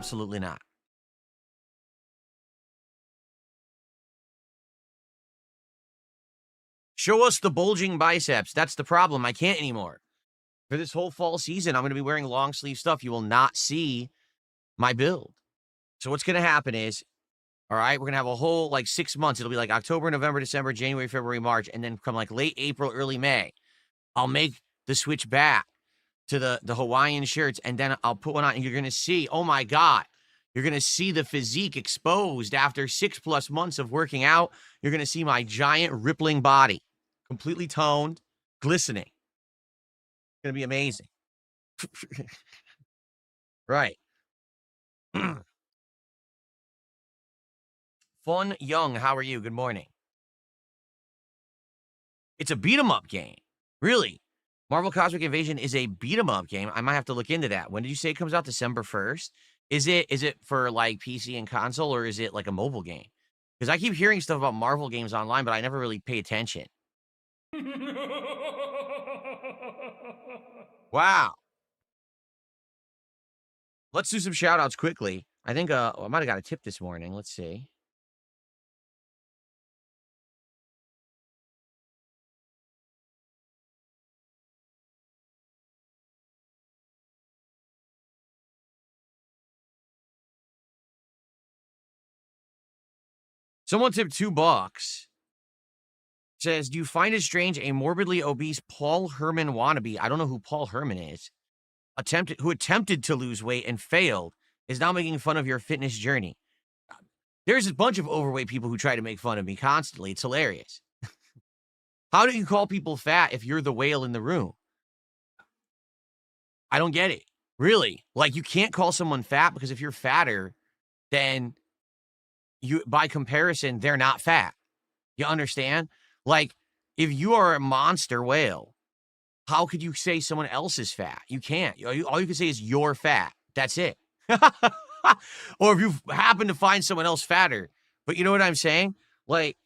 Absolutely not. Show us the bulging biceps. That's the problem. I can't anymore. For this whole fall season, I'm going to be wearing long sleeve stuff. You will not see my build. So what's going to happen is, all right, we're going to have a whole like 6 months. It'll be like October, November, December, January, February, March. And then come like late April, early May, I'll make the switch back to the Hawaiian shirts. And then I'll put one on and you're going to see, oh my God, you're going to see the physique exposed after 6+ months of working out. You're going to see my giant rippling body, completely toned, glistening. It's going to be amazing. Right. Fun Young, how are you? Good morning. It's a beat-em-up game. Really. Marvel Cosmic Invasion is a beat-em-up game. I might have to look into that. When did you say it comes out? December 1st? Is it for like PC and console, or is it like a mobile game? Because I keep hearing stuff about Marvel games online, but I never really pay attention. Wow. Let's do some shout-outs quickly. I think I might have got a tip this morning. Let's see. Someone tipped $2. Says, do you find it strange a morbidly obese Paul Herman wannabe, I don't know who Paul Herman is, who attempted to lose weight and failed, is now making fun of your fitness journey? There's a bunch of overweight people who try to make fun of me constantly. It's hilarious. How do you call people fat if you're the whale in the room? I don't get it. Really? Like, you can't call someone fat because if you're fatter, then you, by comparison, they're not fat. You understand? Like, if you are a monster whale, how could you say someone else is fat? You can't. All you can say is you're fat. That's it. Or if you happen to find someone else fatter. But you know what I'm saying? Like,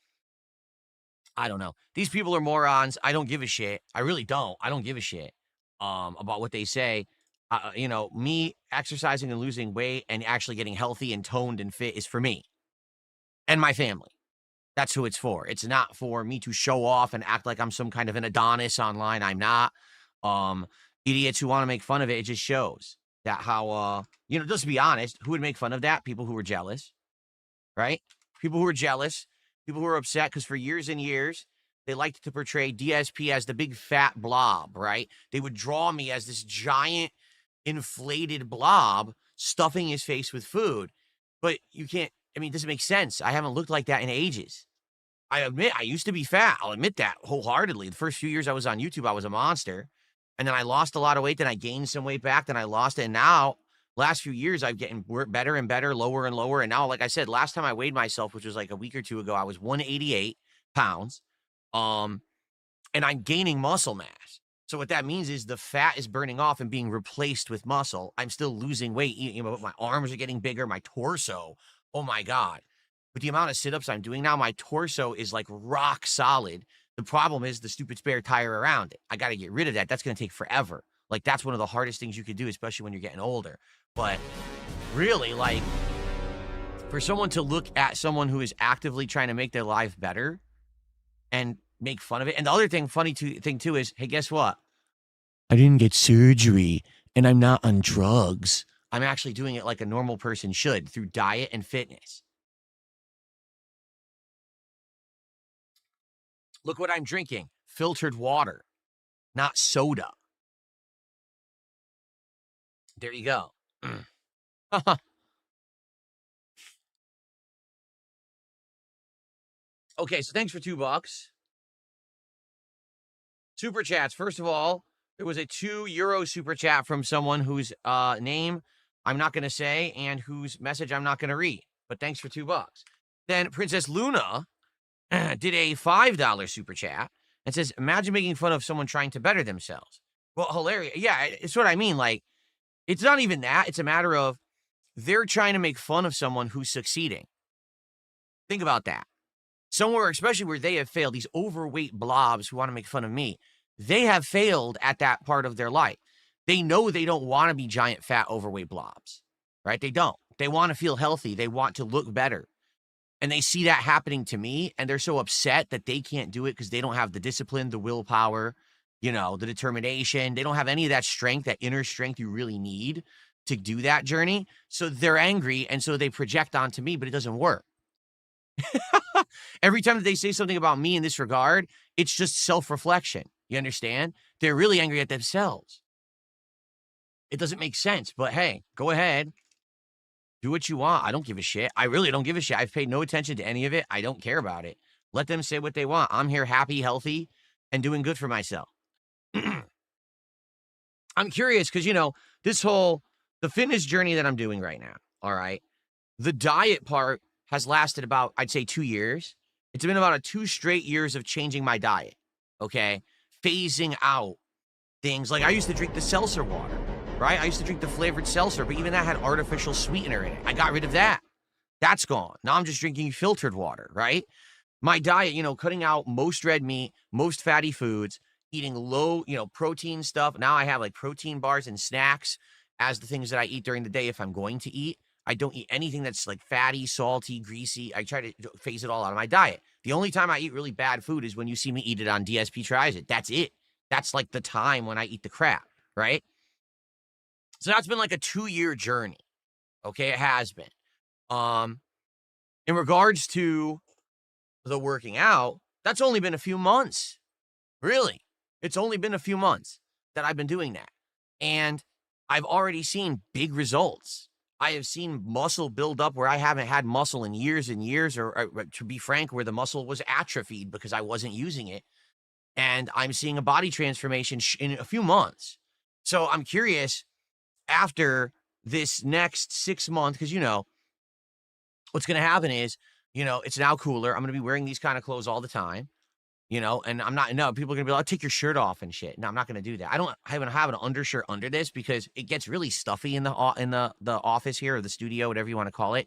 I don't know. These people are morons. I don't give a shit. I really don't. I don't give a shit about what they say. You know, me exercising and losing weight and actually getting healthy and toned and fit is for me and my family. That's who it's for. It's not for me to show off and act like I'm some kind of an Adonis online. I'm not. Idiots who want to make fun of it, it just shows that how, you know, just to be honest, who would make fun of that? People who were jealous, right? People who were jealous, people who were upset because for years and years, they liked to portray DSP as the big fat blob, right? They would draw me as this giant inflated blob stuffing his face with food. But you can't, I mean, it doesn't make sense. I haven't looked like that in ages. I admit, I used to be fat. I'll admit that wholeheartedly. The first few years I was on YouTube, I was a monster. And then I lost a lot of weight. Then I gained some weight back. Then I lost it. And now, last few years, I've getting better and better, lower and lower. And now, like I said, last time I weighed myself, which was like a week or two ago, I was 188 pounds. And I'm gaining muscle mass. So what that means is the fat is burning off and being replaced with muscle. I'm still losing weight. You know, my arms are getting bigger. My torso, oh my God. With the amount of sit-ups I'm doing now, my torso is like rock solid. The problem is the stupid spare tire around it. I got to get rid of that. That's going to take forever. Like, that's one of the hardest things you could do, especially when you're getting older. But really, like, for someone to look at someone who is actively trying to make their life better and make fun of it. And the other thing, funny thing too, is, hey, guess what? I didn't get surgery and I'm not on drugs. I'm actually doing it like a normal person should through diet and fitness. Look what I'm drinking. Filtered water, not soda. There you go. Okay, so thanks for $2. Super chats. First of all, there was a €2 super chat from someone whose name I'm not going to say and whose message I'm not going to read. But thanks for $2. Then Princess Luna did a $5 super chat and says, imagine making fun of someone trying to better themselves. Well, hilarious. Yeah, it's what I mean. Like, it's not even that. It's a matter of they're trying to make fun of someone who's succeeding. Think about that. Somewhere, especially where they have failed, these overweight blobs who want to make fun of me, they have failed at that part of their life. They know they don't want to be giant, fat, overweight blobs, right? They don't. They want to feel healthy. They want to look better. And they see that happening to me, and they're so upset that they can't do it because they don't have the discipline, the willpower, the determination. They don't have any of that strength, that inner strength you really need to do that journey. So they're angry, and so they project onto me, but it doesn't work. Every time that they say something about me in this regard, it's just self-reflection. You understand? They're really angry at themselves. It doesn't make sense, but hey, go ahead. Do what you want. I don't give a shit. I really don't give a shit. I've paid no attention to any of it. I don't care about it. Let them say what they want. I'm here happy, healthy, and doing good for myself. I'm curious because, the fitness journey that I'm doing right now, all right, the diet part has lasted about, I'd say, 2 years. It's been about 2 straight years of changing my diet, okay? Phasing out things. Like I used to drink the seltzer water, right? I used to drink the flavored seltzer, but even that had artificial sweetener in it. I got rid of that. That's gone. Now I'm just drinking filtered water, right? My diet, cutting out most red meat, most fatty foods, eating low, protein stuff. Now I have like protein bars and snacks as the things that I eat during the day if I'm going to eat. I don't eat anything that's like fatty, salty, greasy. I try to phase it all out of my diet. The only time I eat really bad food is when you see me eat it on DSP Tries It. That's it. That's like the time when I eat the crap, right? So that's been like a 2-year journey. Okay, it has been. In regards to the working out, that's only been a few months. Really. It's only been a few months that I've been doing that. And I've already seen big results. I have seen muscle build up where I haven't had muscle in years and years, or to be frank, where the muscle was atrophied because I wasn't using it. And I'm seeing a body transformation in a few months. So I'm curious, after this next 6 months, because, what's going to happen is, it's now cooler. I'm going to be wearing these kind of clothes all the time, and I'm not, no, people are going to be like, I'll take your shirt off and shit. No, I'm not going to do that. I don't even have an undershirt under this because it gets really stuffy in the office here, or the studio, whatever you want to call it.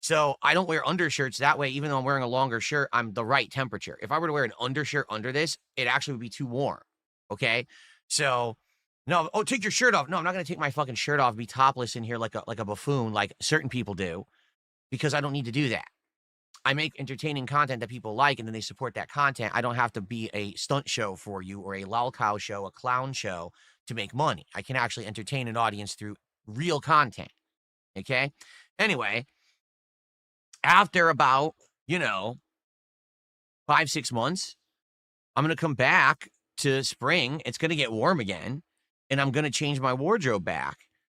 So I don't wear undershirts that way. Even though I'm wearing a longer shirt, I'm the right temperature. If I were to wear an undershirt under this, it actually would be too warm. Okay. So no, take your shirt off. No, I'm not going to take my fucking shirt off, be topless in here like a buffoon, like certain people do, because I don't need to do that. I make entertaining content that people like, and then they support that content. I don't have to be a stunt show for you, or a lol cow show, a clown show to make money. I can actually entertain an audience through real content. Okay. Anyway, after about, 5-6 months, I'm going to come back to spring. It's going to get warm again, and I'm going to change my wardrobe back.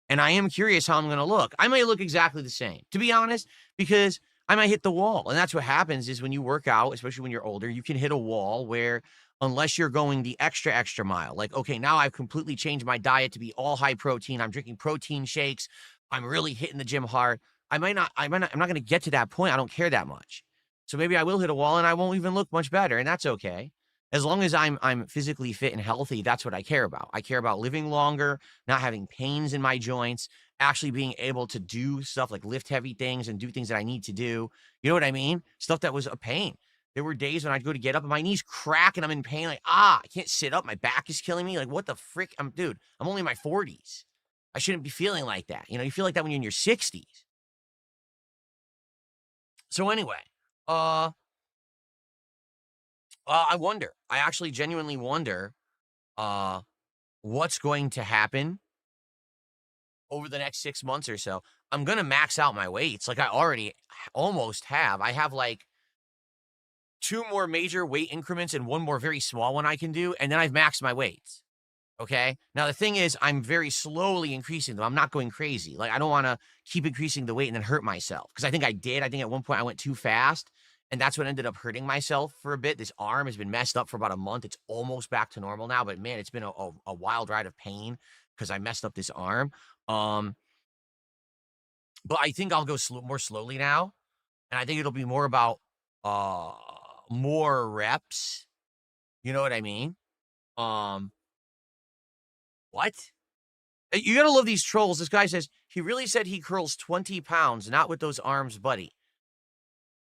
And I am curious how I'm going to look. I may look exactly the same, to be honest, because I might hit the wall. And that's what happens is when you work out, especially when you're older, you can hit a wall where, unless you're going the extra mile, like, okay, now I've completely changed my diet to be all high protein. I'm drinking protein shakes. I'm really hitting the gym hard. I'm not going to get to that point. I don't care that much. So maybe I will hit a wall and I won't even look much better. And that's okay. As long as I'm physically fit and healthy, that's what I care about. I care about living longer, not having pains in my joints, actually being able to do stuff like lift heavy things and do things that I need to do. You know what I mean? Stuff that was a pain. There were days when I'd go to get up and my knees crack and I'm in pain. Like, I can't sit up. My back is killing me. Like, what the frick? I'm only in my 40s. I shouldn't be feeling like that. You feel like that when you're in your 60s. So anyway, I wonder. I actually genuinely wonder what's going to happen over the next 6 months or so. I'm going to max out my weights. Like I already almost have. I have like 2 more major weight increments and 1 more very small one I can do. And then I've maxed my weights. Okay. Now the thing is, I'm very slowly increasing them. I'm not going crazy. Like I don't want to keep increasing the weight and then hurt myself. Because I think I did. I think at one point I went too fast. And that's what ended up hurting myself for a bit. This arm has been messed up for about a month. It's almost back to normal now. But man, it's been a wild ride of pain because I messed up this arm. But I think I'll go more slowly now. And I think it'll be more about more reps. You know what I mean? What? You gotta love these trolls. This guy says, he really said he curls 20 pounds, not with those arms, buddy.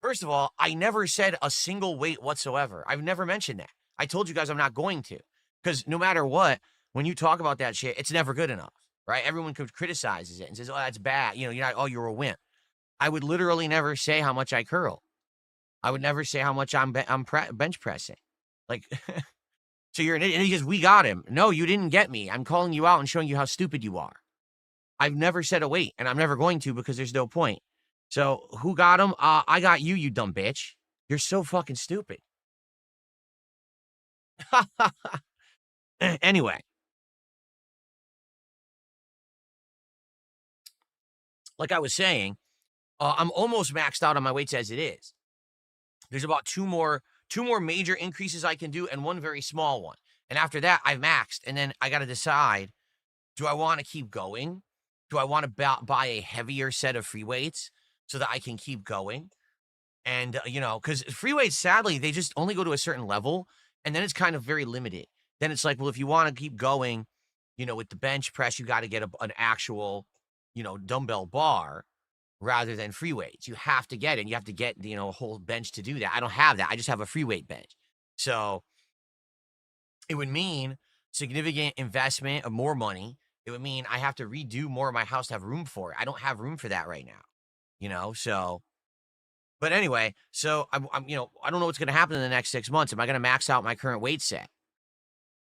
First of all, I never said a single weight whatsoever. I've never mentioned that. I told you guys I'm not going to. Because no matter what, when you talk about that shit, it's never good enough. right? Everyone criticizes it and says, "Oh, that's bad." You know, you're not. Oh, you're a wimp. I would literally never say how much I curl. I would never say how much I'm bench pressing. Like, so you're an idiot. And he goes, "We got him." No, you didn't get me. I'm calling you out and showing you how stupid you are. I've never said a weight, and I'm never going to because there's no point. So who got him? I got you, you dumb bitch. You're so fucking stupid. Anyway, like I was saying, I'm almost maxed out on my weights as it is. There's about two more major increases I can do and one very small one. And after that, I've maxed. And then I got to decide, do I want to keep going? Do I want to buy a heavier set of free weights so that I can keep going? And, you know, because free weights, sadly, they just only go to a certain level. And then it's kind of very limited. Then it's like, well, if you want to keep going, you know, with the bench press, you got to get an actual, you know, dumbbell bar rather than free weights. You have to get it. You have to get, you know, a whole bench to do that. I don't have that. I just have a free weight bench. So it would mean significant investment of more money. It would mean I have to redo more of my house to have room for it. I don't have room for that right now, you know? So, but anyway, so I'm you know, I don't know what's going to happen in the next 6 months. Am I going to max out my current weight set?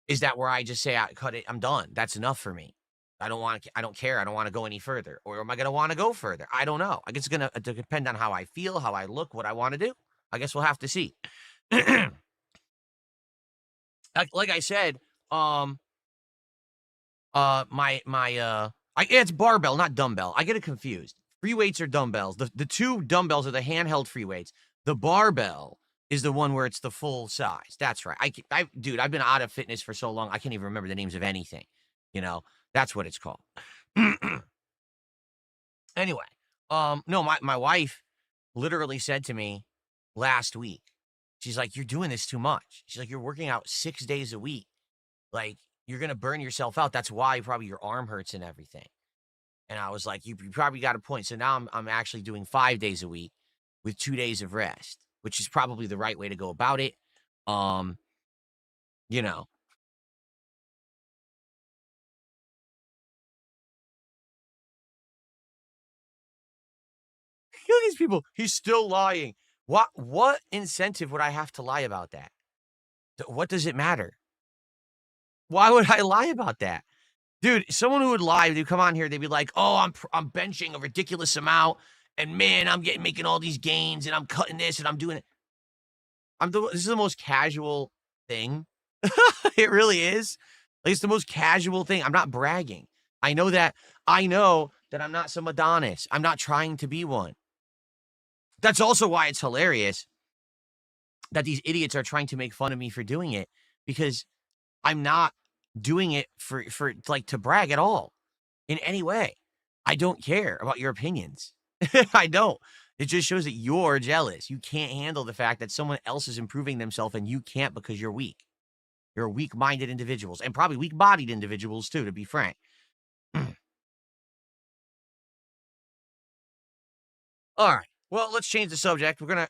Is that where I just say, I cut it, I'm done. That's enough for me. I don't care. I don't want to go any further. Or am I going to want to go further? I don't know. I guess it's going to depend on how I feel, how I look, what I want to do. I guess we'll have to see. Like I said, it's barbell, not dumbbell. I get it confused. Free weights are dumbbells. The two dumbbells are the handheld free weights. The barbell is the one where it's the full size. That's right. Dude, I've been out of fitness for so long, I can't even remember the names of anything. You know, that's what it's called. Anyway, no, my wife literally said to me last week, she's like, "You're doing this too much." She's like, "You're working out 6 days a week. Like, you're going to burn yourself out. That's why probably your arm hurts and everything." And I was like, you probably got a point. So now I'm actually doing 5 days a week with 2 days of rest, which is probably the right way to go about it. You know, look at these people. He's still lying. What incentive would I have to lie about that? What does it matter? Why would I lie about that? Dude, someone who would lie, they'd come on here, they'd be like, "Oh, I'm benching a ridiculous amount, and man, I'm making all these gains, and I'm cutting this, and I'm doing it." This is the most casual thing. It really is. Like, it's the most casual thing. I'm not bragging. I know that I'm not some Adonis. I'm not trying to be one. That's also why it's hilarious that these idiots are trying to make fun of me for doing it, because I'm not doing it for like to brag at all in any way. I don't care about your opinions. I don't. It just shows that you're jealous. You can't handle the fact that someone else is improving themselves and you can't because you're weak. You're weak-minded individuals, and probably weak-bodied individuals too, to be frank. All right. Well, let's change the subject. We're going to